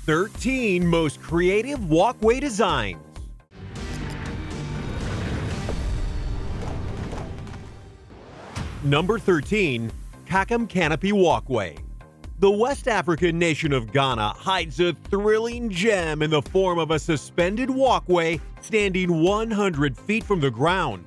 13 most creative walkway designs. Number 13. Kakum Canopy Walkway. The West African nation of Ghana hides a thrilling gem in the form of a suspended walkway standing 100 feet from the ground.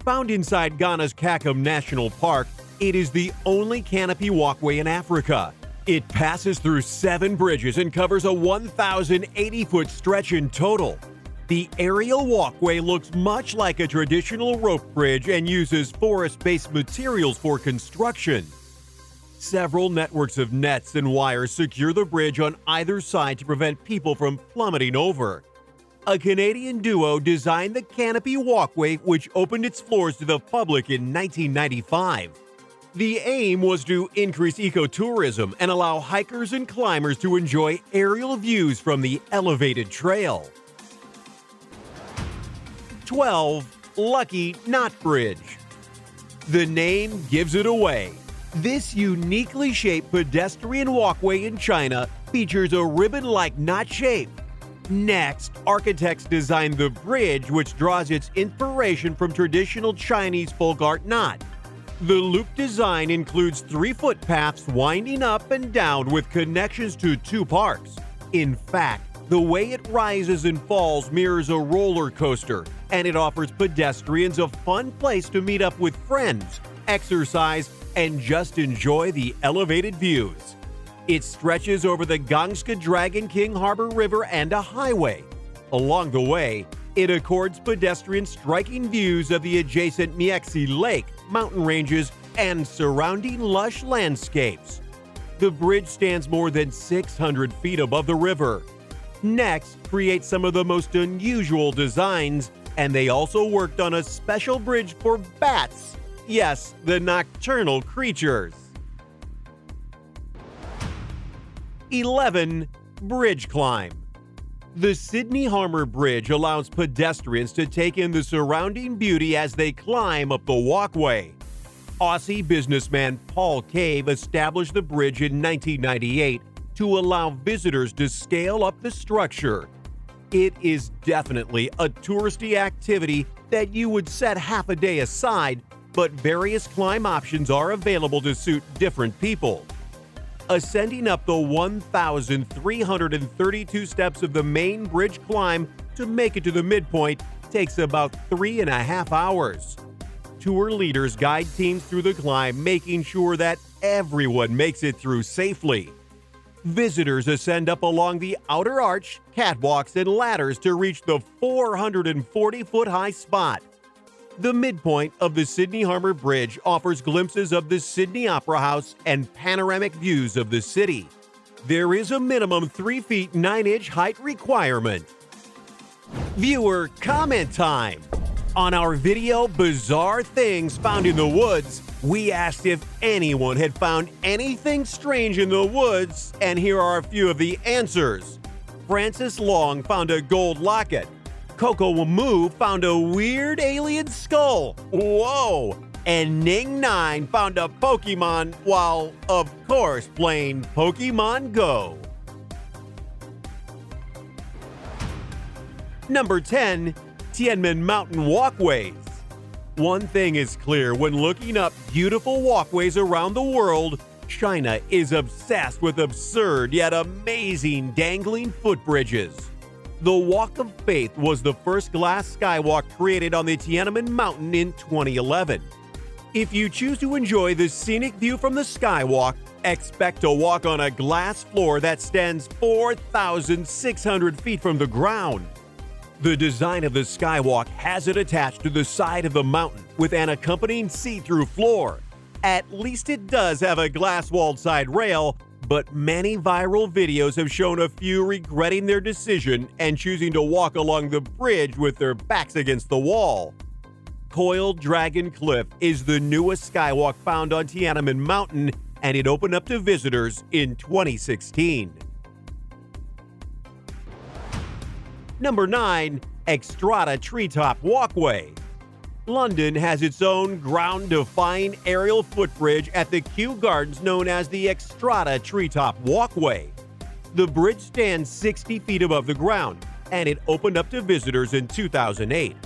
Found inside Ghana's Kakum National Park, it is the only canopy walkway in Africa. It passes through 7 bridges and covers a 1,080-foot stretch in total. The aerial walkway looks much like a traditional rope bridge and uses forest-based materials for construction. Several networks of nets and wires secure the bridge on either side to prevent people from plummeting over. A Canadian duo designed the canopy walkway, which opened its floors to the public in 1995. The aim was to increase ecotourism and allow hikers and climbers to enjoy aerial views from the elevated trail. 12. Lucky Knot Bridge. The name gives it away. This uniquely shaped pedestrian walkway in China features a ribbon-like knot shape. Next, architects designed the bridge, which draws its inspiration from traditional Chinese folk art knot. The loop design includes 3 footpaths winding up and down with connections to 2 parks. In fact, the way it rises and falls mirrors a roller coaster, and it offers pedestrians a fun place to meet up with friends, exercise, and just enjoy the elevated views. It stretches over the Gangska Dragon King Harbor River and a highway. Along the way, it accords pedestrians striking views of the adjacent Miexi Lake, mountain ranges, and surrounding lush landscapes. The bridge stands more than 600 feet above the river. Next, create some of the most unusual designs, and they also worked on a special bridge for bats. Yes, the nocturnal creatures. 11. Bridge Climb. The Sydney Harbour Bridge allows pedestrians to take in the surrounding beauty as they climb up the walkway. Aussie businessman Paul Cave established the bridge in 1998 to allow visitors to scale up the structure. It is definitely a touristy activity that you would set half a day aside, but various climb options are available to suit different people. Ascending up the 1,332 steps of the main bridge climb to make it to the midpoint takes about 3.5 hours. Tour leaders guide teams through the climb, making sure that everyone makes it through safely. Visitors ascend up along the outer arch, catwalks, and ladders to reach the 440-foot-high spot. The midpoint of the Sydney Harbour Bridge offers glimpses of the Sydney Opera House and panoramic views of the city. There is a minimum 3 feet 9 inch height requirement. Viewer comment time. On our video, Bizarre Things Found in the Woods, we asked if anyone had found anything strange in the woods, and here are a few of the answers. Francis Long found a gold locket. Coco Wamu found a weird alien skull. Whoa! And Ning9 found a Pokemon while, of course, playing Pokemon Go. Number 10. Tian Minh Mountain Walkways. One thing is clear when looking up beautiful walkways around the world, China is obsessed with absurd yet amazing dangling footbridges. The Walk of Faith was the first glass skywalk created on the Tian Minh Mountain in 2011. If you choose to enjoy the scenic view from the skywalk, expect to walk on a glass floor that stands 4,600 feet from the ground. The design of the skywalk has it attached to the side of the mountain with an accompanying see-through floor. At least it does have a glass-walled side rail, but many viral videos have shown a few regretting their decision and choosing to walk along the bridge with their backs against the wall. Coiled Dragon Cliff is the newest skywalk found on Tian Minh Mountain, and it opened up to visitors in 2016. Number 9. Extrata Treetop Walkway. London has its own ground-defying aerial footbridge at the Kew Gardens known as the Extrata Treetop Walkway. The bridge stands 60 feet above the ground, and it opened up to visitors in 2008.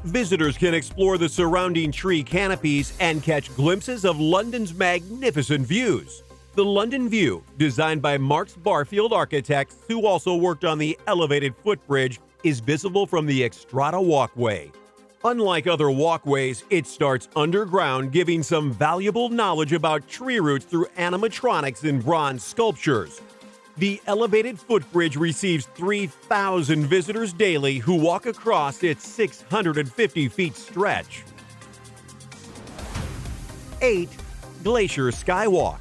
Visitors can explore the surrounding tree canopies and catch glimpses of London's magnificent views. The London View, designed by Marks Barfield Architects, who also worked on the elevated footbridge, is visible from the Extrata Walkway. Unlike other walkways, it starts underground, giving some valuable knowledge about tree roots through animatronics and bronze sculptures. The elevated footbridge receives 3,000 visitors daily who walk across its 650 feet stretch. 8. Glacier Skywalk.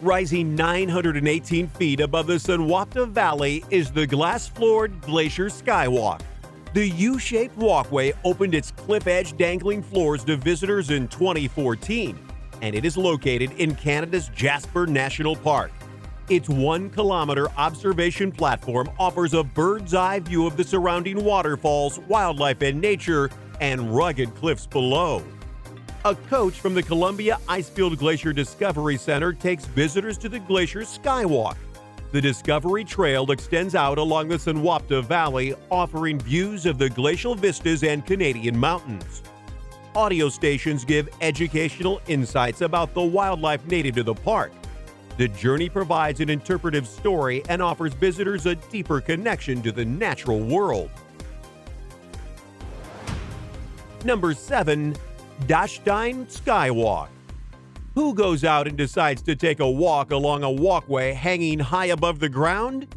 Rising 918 feet above the Sunwapta Valley is the glass-floored Glacier Skywalk. The U-shaped walkway opened its cliff-edge dangling floors to visitors in 2014, and it is located in Canada's Jasper National Park. Its 1-kilometer observation platform offers a bird's-eye view of the surrounding waterfalls, wildlife and nature, and rugged cliffs below. A coach from the Columbia Icefield Glacier Discovery Center takes visitors to the Glacier Skywalk. The Discovery Trail extends out along the Sunwapta Valley, offering views of the glacial vistas and Canadian mountains. Audio stations give educational insights about the wildlife native to the park. The journey provides an interpretive story and offers visitors a deeper connection to the natural world. Number 7. Deine Skywalk. Who goes out and decides to take a walk along a walkway hanging high above the ground?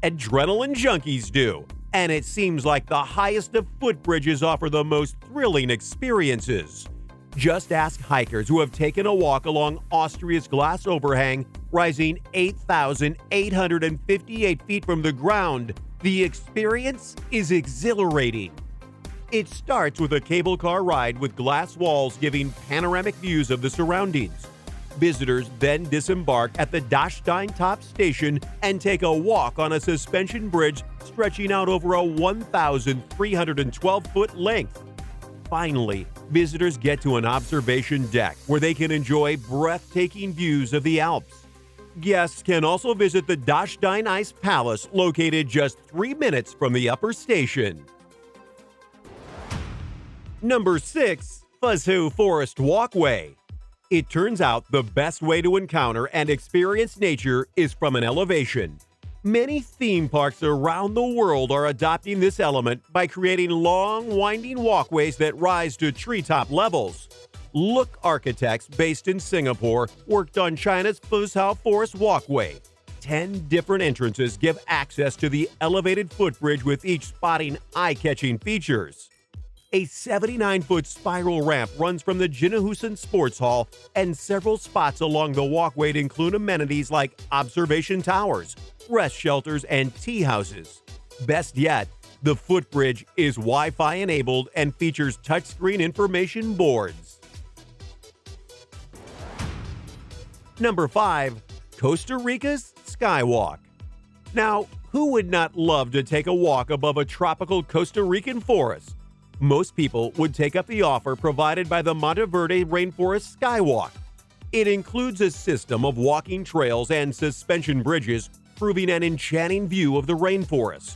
Adrenaline junkies do, and it seems like the highest of footbridges offer the most thrilling experiences. Just ask hikers who have taken a walk along Austria's glass overhang, rising 8,858 feet from the ground. The experience is exhilarating. It starts with a cable car ride with glass walls giving panoramic views of the surroundings. Visitors then disembark at the Deine top station and take a walk on a suspension bridge stretching out over a 1,312-foot length. Finally, visitors get to an observation deck where they can enjoy breathtaking views of the Alps. Guests can also visit the Deine Ice Palace, located just 3 minutes from the upper station. Number 6. Fuzhou Forest Walkway. It turns out the best way to encounter and experience nature is from an elevation. Many theme parks around the world are adopting this element by creating long, winding walkways that rise to treetop levels. Look Architects, based in Singapore, worked on China's Fuzhou Forest Walkway. 10 different entrances give access to the elevated footbridge, with each spotting eye-catching features. A 79-foot spiral ramp runs from the Jinniushan Sports Hall, and several spots along the walkway include amenities like observation towers, rest shelters, and tea houses. Best yet, the footbridge is Wi-Fi enabled and features touchscreen information boards. Number 5. Costa Rica's Skywalk. Now, who would not love to take a walk above a tropical Costa Rican forest? Most people would take up the offer provided by the Monteverde Rainforest Skywalk. It includes a system of walking trails and suspension bridges, proving an enchanting view of the rainforest.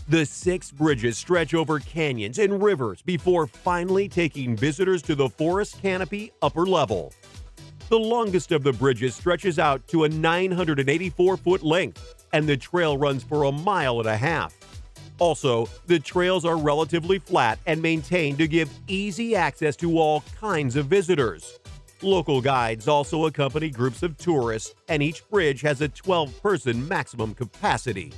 The 6 bridges stretch over canyons and rivers before finally taking visitors to the forest canopy upper level. The longest of the bridges stretches out to a 984-foot length, and the trail runs for a mile and a half. Also, the trails are relatively flat and maintained to give easy access to all kinds of visitors. Local guides also accompany groups of tourists, and each bridge has a 12-person maximum capacity.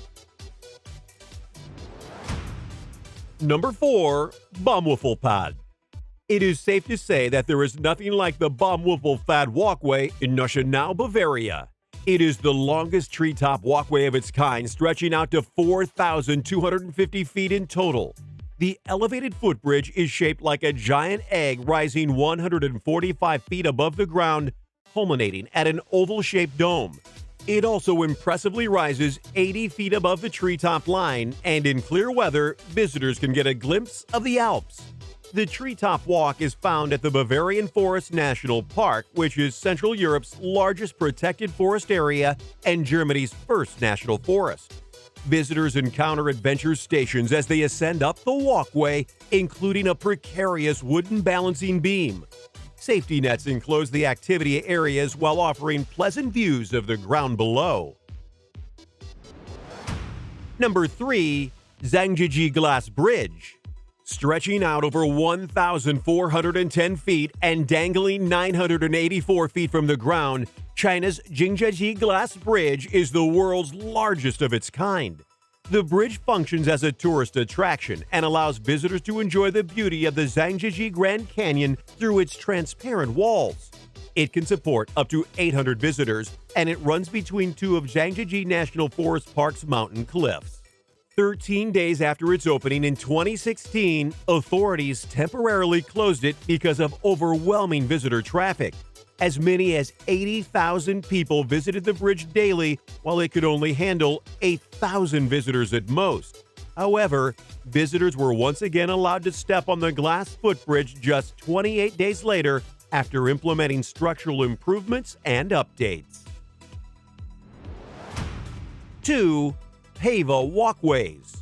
Number 4. Baumwipfelpfad. It is safe to say that there is nothing like the Baumwipfelpfad walkway in Jinniushan, Bavaria. It is the longest treetop walkway of its kind, stretching out to 4,250 feet in total. The elevated footbridge is shaped like a giant egg, rising 145 feet above the ground, culminating at an oval-shaped dome. It also impressively rises 80 feet above the treetop line, and in clear weather, visitors can get a glimpse of the Alps. The treetop walk is found at the Bavarian Forest National Park, which is Central Europe's largest protected forest area and Germany's first national forest. Visitors encounter adventure stations as they ascend up the walkway, including a precarious wooden balancing beam. Safety nets enclose the activity areas while offering pleasant views of the ground below. Number 3. Zhangjiajie Glass Bridge. Stretching out over 1,410 feet and dangling 984 feet from the ground, China's Jinniushan Glass Bridge is the world's largest of its kind. The bridge functions as a tourist attraction and allows visitors to enjoy the beauty of the Zhangjiajie Grand Canyon through its transparent walls. It can support up to 800 visitors, and it runs between two of Zhangjiajie National Forest Park's mountain cliffs. 13 days after its opening in 2016, authorities temporarily closed it because of overwhelming visitor traffic. As many as 80,000 people visited the bridge daily, while it could only handle 8,000 visitors at most. However, visitors were once again allowed to step on the glass footbridge just 28 days later after implementing structural improvements and updates. 2. Havel walkways.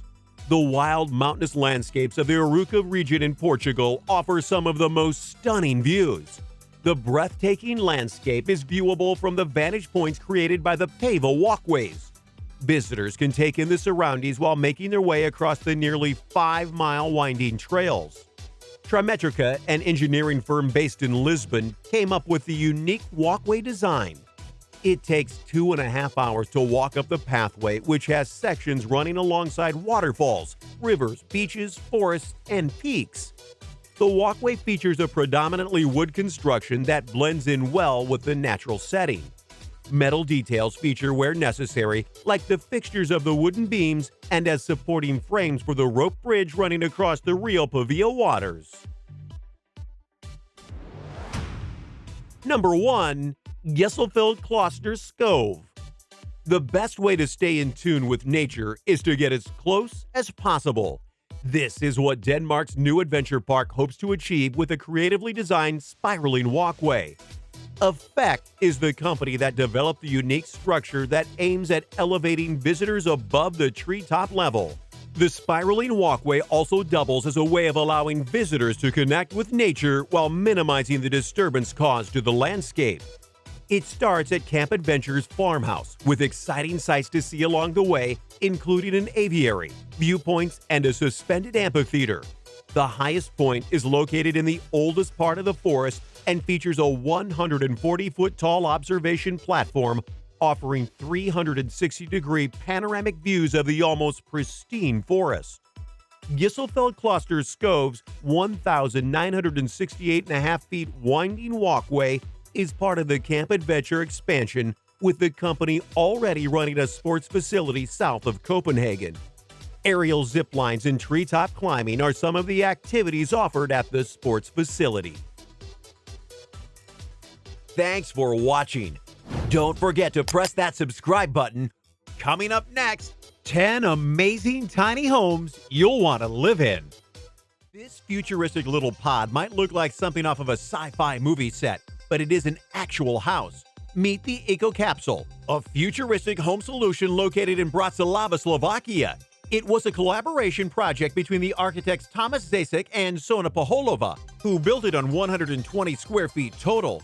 The wild mountainous landscapes of the Rica region in Portugal offer some of the most stunning views. The breathtaking landscape is viewable from the vantage points created by the Havel walkways. Visitors can take in the surroundings while making their way across the nearly 5-mile winding trails. Trimetrica, an engineering firm based in Lisbon, came up with the unique walkway design. It takes 2.5 hours to walk up the pathway, which has sections running alongside waterfalls, rivers, beaches, forests, and peaks. The walkway features a predominantly wood construction that blends in well with the natural setting. Metal details feature where necessary, like the fixtures of the wooden beams and as supporting frames for the rope bridge running across the Rio Pavia waters. Number 1. Gesselfeld Kloster Skov. The best way to stay in tune with nature is to get as close as possible. This is what Denmark's new adventure park hopes to achieve with a creatively designed spiraling walkway. Effect is the company that developed the unique structure that aims at elevating visitors above the treetop level. The spiraling walkway also doubles as a way of allowing visitors to connect with nature while minimizing the disturbance caused to the landscape. It starts at Camp Adventure's farmhouse, with exciting sights to see along the way, including an aviary, viewpoints, and a suspended amphitheater. The highest point is located in the oldest part of the forest and features a 140-foot-tall observation platform offering 360-degree panoramic views of the almost pristine forest. Gesselfeld Kloster Skov's 1,968.5 feet winding walkway is part of the Camp Adventure expansion, with the company already running a sports facility south of Copenhagen. Aerial zip lines and treetop climbing are some of the activities offered at the sports facility. Thanks for watching. Don't forget to press that subscribe button. Coming up next, 10 amazing tiny homes you'll want to live in. This futuristic little pod might look like something off of a sci-fi movie set, but it is an actual house. Meet the Eco Capsule, a futuristic home solution located in Bratislava, Slovakia. It was a collaboration project between the architects Thomas Zasek and Sona Paholova, who built it on 120 square feet total.